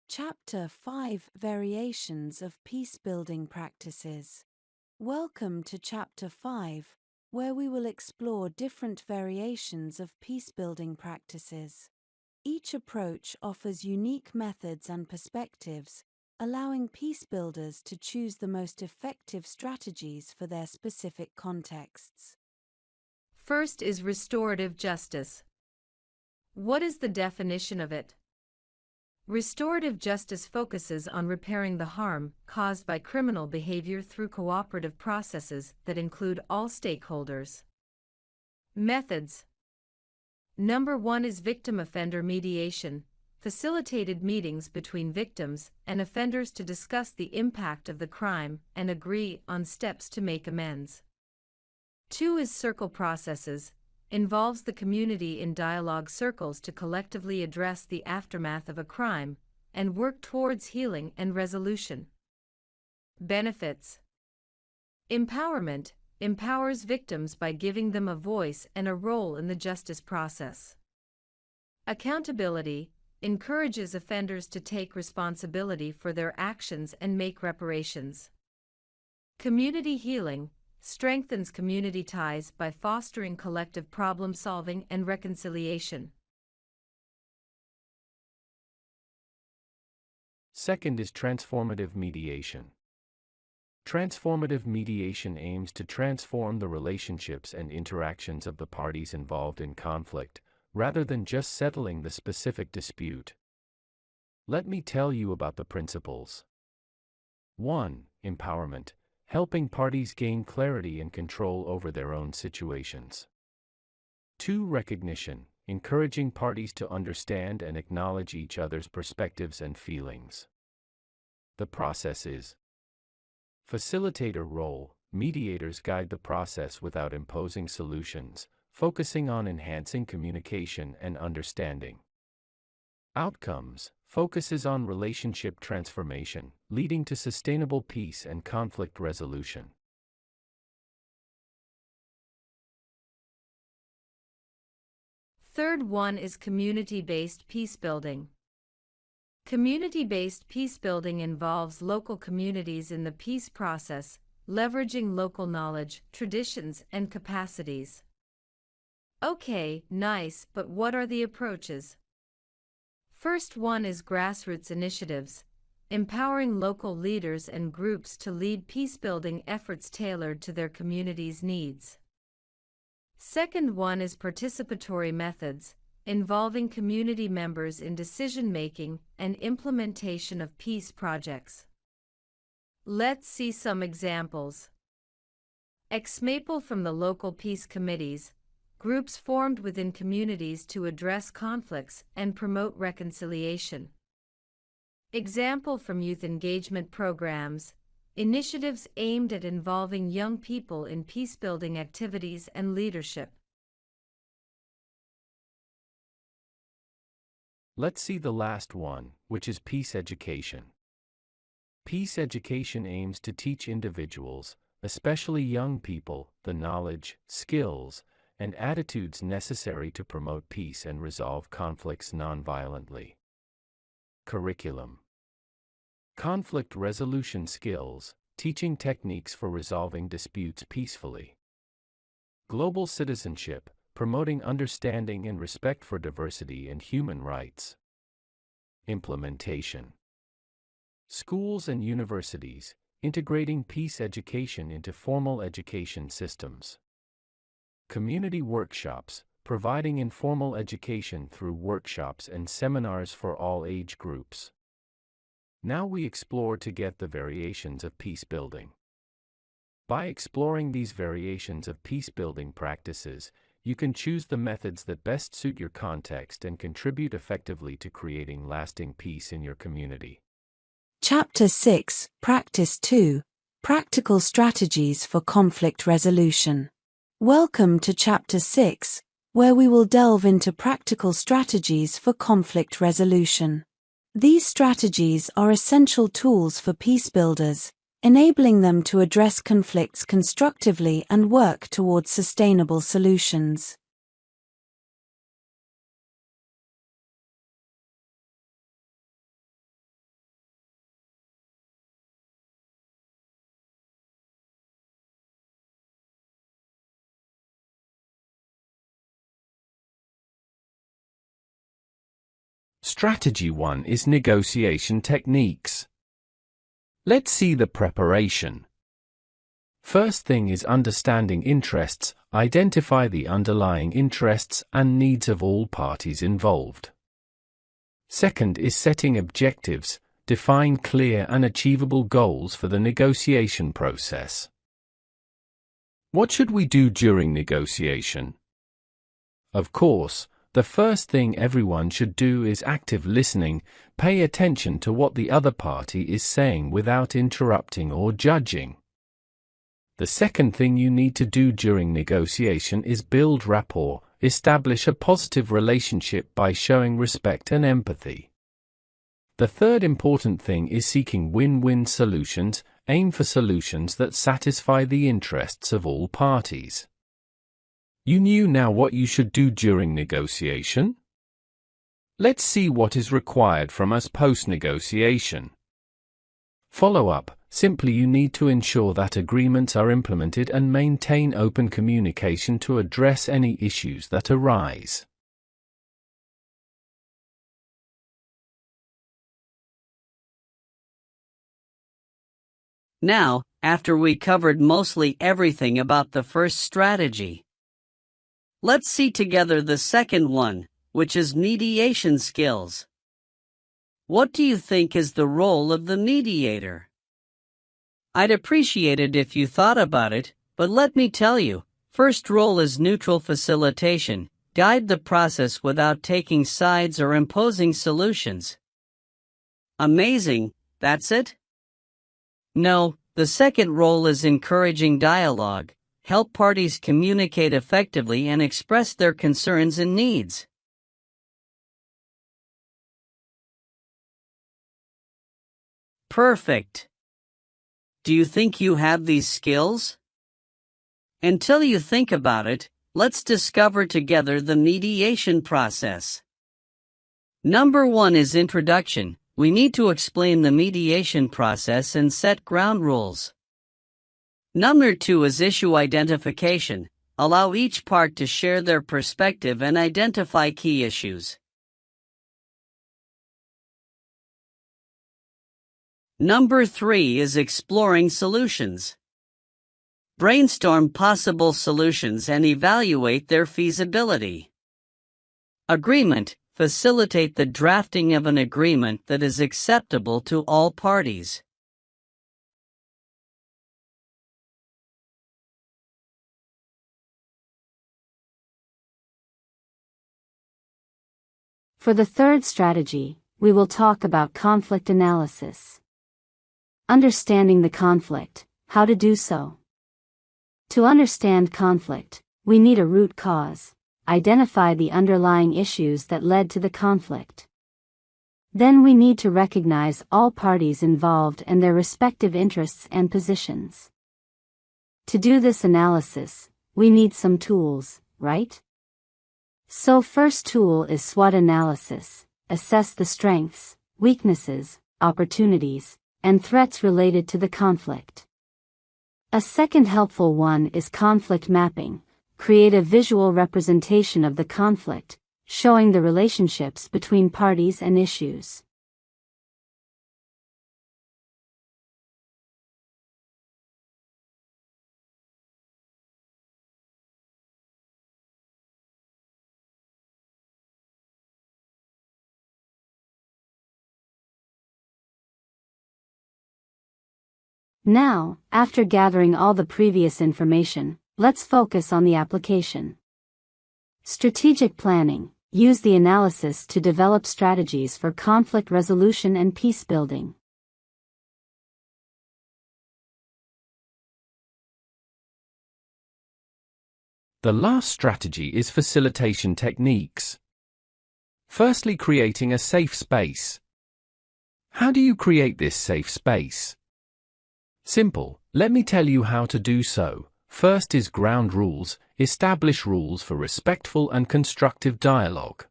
Chapter 5: Variations of Peacebuilding Practices. Welcome to Chapter 5, where we will explore different variations of peacebuilding practices. Each approach offers unique methods and perspectives, allowing peacebuilders to choose the most effective strategies for their specific contexts. First is restorative justice. What is the definition of it? Restorative justice focuses on repairing the harm caused by criminal behavior through cooperative processes that include all stakeholders. Methods. Number 1 is victim-offender mediation, facilitated meetings between victims and offenders to discuss the impact of the crime and agree on steps to make amends. 2 is circle processes, involves the community in dialogue circles to collectively address the aftermath of a crime and work towards healing and resolution. Benefits. Empowerment empowers victims by giving them a voice and a role in the justice process. Accountability encourages offenders to take responsibility for their actions and make reparations. Community healing strengthens community ties by fostering collective problem-solving and reconciliation. Second is transformative mediation. Transformative mediation aims to transform the relationships and interactions of the parties involved in conflict, rather than just settling the specific dispute. Let me tell you about the principles. 1. Empowerment. Helping parties gain clarity and control over their own situations. 2. Recognition, encouraging parties to understand and acknowledge each other's perspectives and feelings. The process is facilitator role. Mediators guide the process without imposing solutions, focusing on enhancing communication and understanding. Outcomes focuses on relationship transformation, leading to sustainable peace and conflict resolution. Third one is community-based peacebuilding. Community-based peacebuilding involves local communities in the peace process, leveraging local knowledge, traditions, and capacities. Okay, nice, but what are the approaches? First one is grassroots initiatives, empowering local leaders and groups to lead peacebuilding efforts tailored to their community's needs. Second one is participatory methods, involving community members in decision-making and implementation of peace projects. Let's see some examples. Example from the local peace committees, groups formed within communities to address conflicts and promote reconciliation. Example from youth engagement programs, initiatives aimed at involving young people in peacebuilding activities and leadership. Let's see the last one, which is peace education. Peace education aims to teach individuals, especially young people, the knowledge, skills, and attitudes necessary to promote peace and resolve conflicts nonviolently. Curriculum. Conflict resolution skills, teaching techniques for resolving disputes peacefully. Global citizenship, promoting understanding and respect for diversity and human rights. Implementation. Schools and universities, integrating peace education into formal education systems. Community workshops, providing informal education through workshops and seminars for all age groups. Now we explore to get the variations of peacebuilding. By exploring these variations of peacebuilding practices, you can choose the methods that best suit your context and contribute effectively to creating lasting peace in your community. Chapter 6, Practice 2, Practical Strategies for Conflict Resolution. Welcome to Chapter 6, where we will delve into practical strategies for conflict resolution. These strategies are essential tools for peace builders, enabling them to address conflicts constructively and work towards sustainable solutions. Strategy 1 is negotiation techniques. Let's see the preparation. First thing is understanding interests, identify the underlying interests and needs of all parties involved. Second is setting objectives, define clear and achievable goals for the negotiation process. What should we do during negotiation? Of course, the first thing everyone should do is active listening, pay attention to what the other party is saying without interrupting or judging. The second thing you need to do during negotiation is build rapport, establish a positive relationship by showing respect and empathy. The third important thing is seeking win-win solutions, aim for solutions that satisfy the interests of all parties. You knew now what you should do during negotiation? Let's see what is required from us post-negotiation. Follow-up. Simply you need to ensure that agreements are implemented and maintain open communication to address any issues that arise. Now, after we covered mostly everything about the first strategy, let's see together the second one, which is mediation skills. What do you think is the role of the mediator? I'd appreciate it if you thought about it, but let me tell you, first role is neutral facilitation, guide the process without taking sides or imposing solutions. Amazing, that's it? No, the second role is encouraging dialogue. Help parties communicate effectively and express their concerns and needs. Perfect. Do you think you have these skills? Until you think about it, let's discover together the mediation process. Number 1 is introduction. We need to explain the mediation process and set ground rules. Number 2 is issue identification. Allow each part to share their perspective and identify key issues. Number 3 is exploring solutions. Brainstorm possible solutions and evaluate their feasibility. Agreement. Facilitate the drafting of an agreement that is acceptable to all parties. For the third strategy, we will talk about conflict analysis. Understanding the conflict, how to do so. To understand conflict, we need a root cause, identify the underlying issues that led to the conflict. Then we need to recognize all parties involved and their respective interests and positions. To do this analysis, we need some tools, right? So first tool is SWOT analysis, assess the strengths, weaknesses, opportunities, and threats related to the conflict. A second helpful one is conflict mapping, create a visual representation of the conflict, showing the relationships between parties and issues. Now, after gathering all the previous information, let's focus on the application. Strategic planning. Use the analysis to develop strategies for conflict resolution and peace building. The last strategy is facilitation techniques. Firstly, creating a safe space. How do you create this safe space? Simple, let me tell you how to do so. First is ground rules. Establish rules for respectful and constructive dialogue.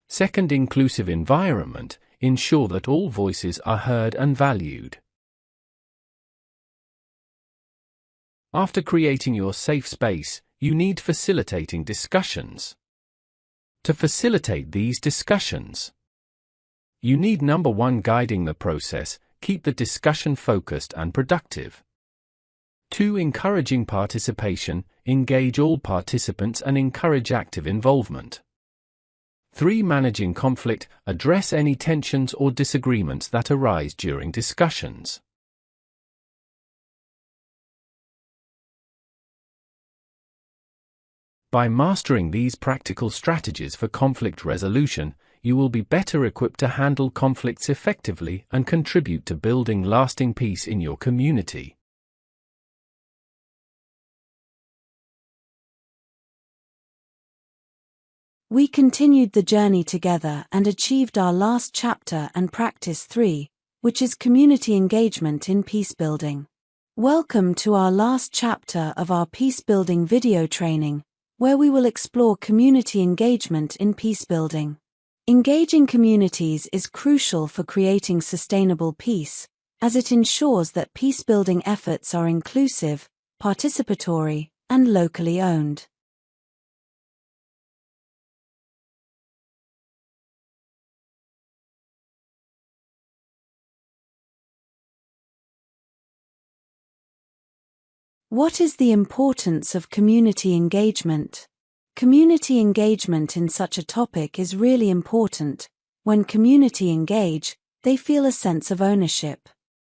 Second, inclusive environment. Ensure that all voices are heard and valued. After creating your safe space, you need facilitating discussions. To facilitate these discussions, you need number 1, guiding the process. Keep the discussion focused and productive. 2, encouraging participation. Engage all participants and encourage active involvement. 3, managing conflict. Address any tensions or disagreements that arise during discussions. By mastering these practical strategies for conflict resolution, you will be better equipped to handle conflicts effectively and contribute to building lasting peace in your community. We continued the journey together and achieved our last chapter and practice 3, which is community engagement in peacebuilding. Welcome to our last chapter of our peacebuilding video training, where we will explore community engagement in peacebuilding. Engaging communities is crucial for creating sustainable peace, as it ensures that peacebuilding efforts are inclusive, participatory, and locally owned. What is the importance of community engagement? Community engagement in such a topic is really important. When community engage, they feel a sense of ownership.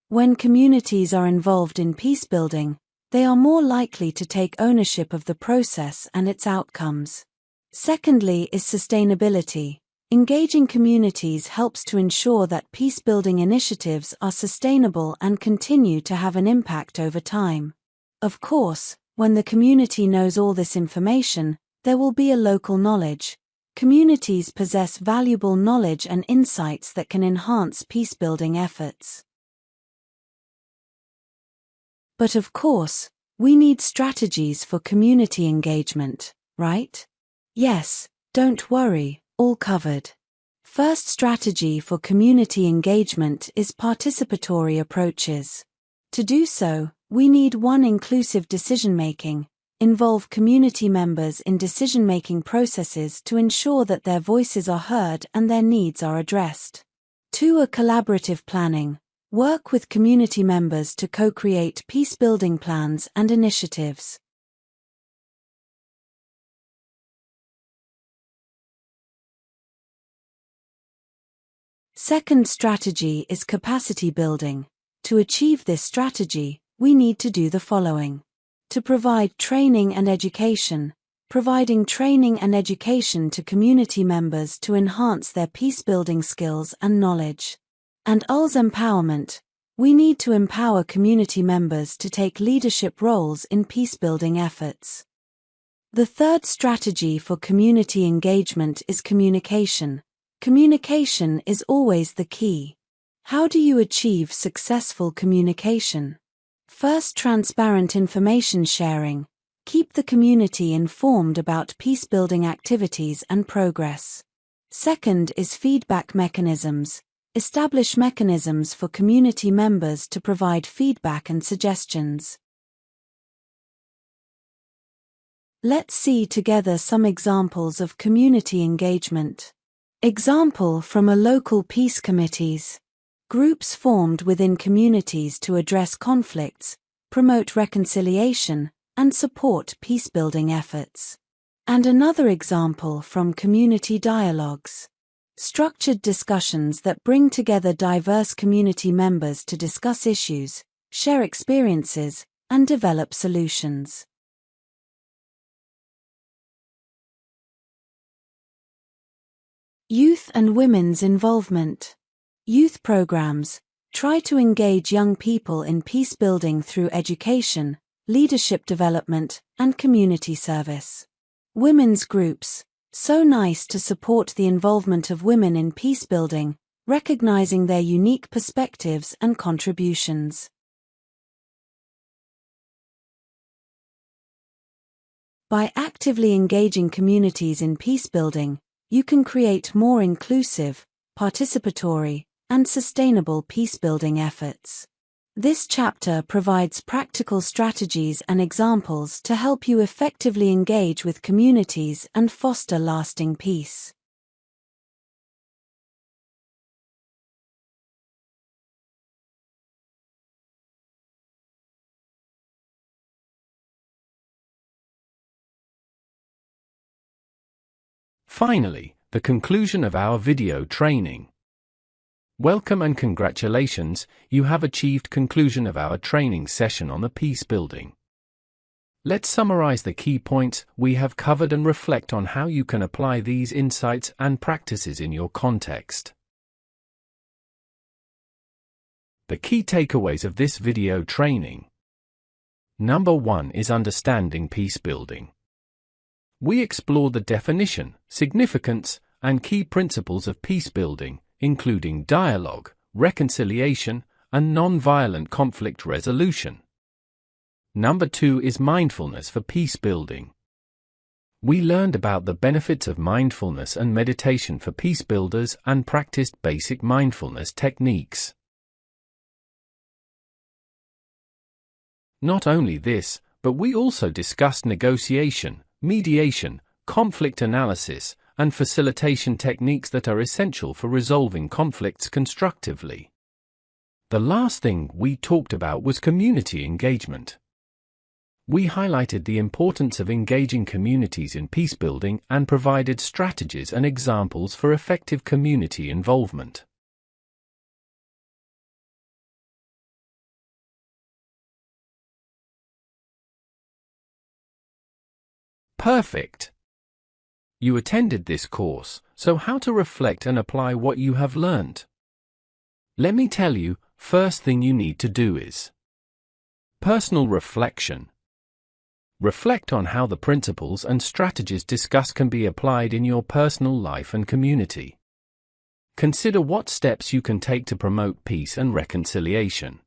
When communities are involved in peacebuilding, they are more likely to take ownership of the process and its outcomes. Secondly is sustainability. Engaging communities helps to ensure that peacebuilding initiatives are sustainable and continue to have an impact over time. Of course, when the community knows all this information, there will be a local knowledge. Communities possess valuable knowledge and insights that can enhance peacebuilding efforts. But of course, we need strategies for community engagement, right? Yes, don't worry, all covered. First strategy for community engagement is participatory approaches. To do so, we need 1, inclusive decision-making. Involve community members in decision-making processes to ensure that their voices are heard and their needs are addressed. 2, a collaborative planning. Work with community members to co-create peace-building plans and initiatives. Second strategy is capacity building. To achieve this strategy, we need to do the following. To provide training and education. Providing training and education to community members to enhance their peacebuilding skills and knowledge. And als empowerment. We need to empower community members to take leadership roles in peacebuilding efforts. The third strategy for community engagement is communication. Communication is always the key. How do you achieve successful communication? First, transparent information sharing. Keep the community informed about peacebuilding activities and progress. Second is feedback mechanisms. Establish mechanisms for community members to provide feedback and suggestions. Let's see together some examples of community engagement. Example from a local peace committees. Groups formed within communities to address conflicts, promote reconciliation, and support peacebuilding efforts. And another example from community dialogues. Structured discussions that bring together diverse community members to discuss issues, share experiences, and develop solutions. Youth and women's involvement. Youth programs try to engage young people in peacebuilding through education, leadership development, and community service. Women's groups. So nice to support the involvement of women in peacebuilding, recognizing their unique perspectives and contributions. By actively engaging communities in peacebuilding, you can create more inclusive, participatory, and sustainable peacebuilding efforts. This chapter provides practical strategies and examples to help you effectively engage with communities and foster lasting peace. Finally, the conclusion of our video training. Welcome and congratulations, you have achieved conclusion of our training session on the peacebuilding. Let's summarize the key points we have covered and reflect on how you can apply these insights and practices in your context. The key takeaways of this video training. Number 1 is understanding peacebuilding. We explored the definition, significance, and key principles of peacebuilding, including dialogue, reconciliation, and non-violent conflict resolution. Number 2 is mindfulness for peacebuilding. We learned about the benefits of mindfulness and meditation for peacebuilders and practiced basic mindfulness techniques. Not only this, but we also discussed negotiation, mediation, conflict analysis, and facilitation techniques that are essential for resolving conflicts constructively. The last thing we talked about was community engagement. We highlighted the importance of engaging communities in peacebuilding and provided strategies and examples for effective community involvement. Perfect. You attended this course, so how to reflect and apply what you have learned? Let me tell you, first thing you need to do is personal reflection. Reflect on how the principles and strategies discussed can be applied in your personal life and community. Consider what steps you can take to promote peace and reconciliation.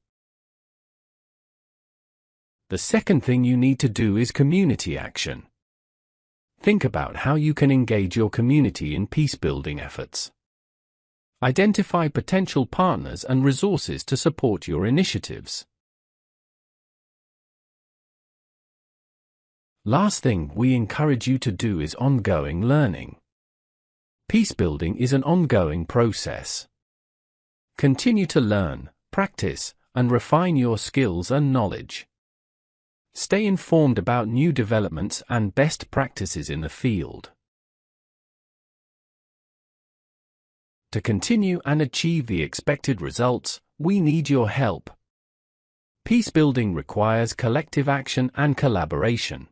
The second thing you need to do is community action. Think about how you can engage your community in peacebuilding efforts. Identify potential partners and resources to support your initiatives. Last thing we encourage you to do is ongoing learning. Peacebuilding is an ongoing process. Continue to learn, practice, and refine your skills and knowledge. Stay informed about new developments and best practices in the field. To continue and achieve the expected results, we need your help. Peacebuilding requires collective action and collaboration.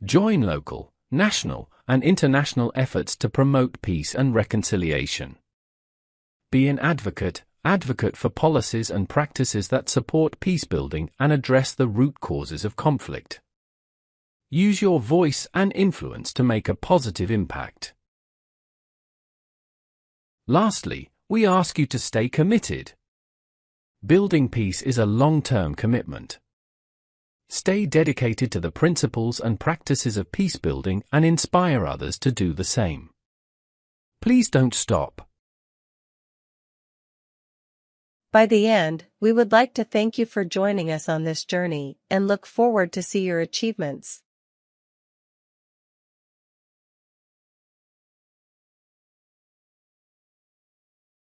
Join local, national, and international efforts to promote peace and reconciliation. Be an advocate for policies and practices that support peacebuilding and address the root causes of conflict. Use your voice and influence to make a positive impact. Lastly, we ask you to stay committed. Building peace is a long-term commitment. Stay dedicated to the principles and practices of peacebuilding and inspire others to do the same. Please don't stop. By the end, we would like to thank you for joining us on this journey and look forward to see your achievements.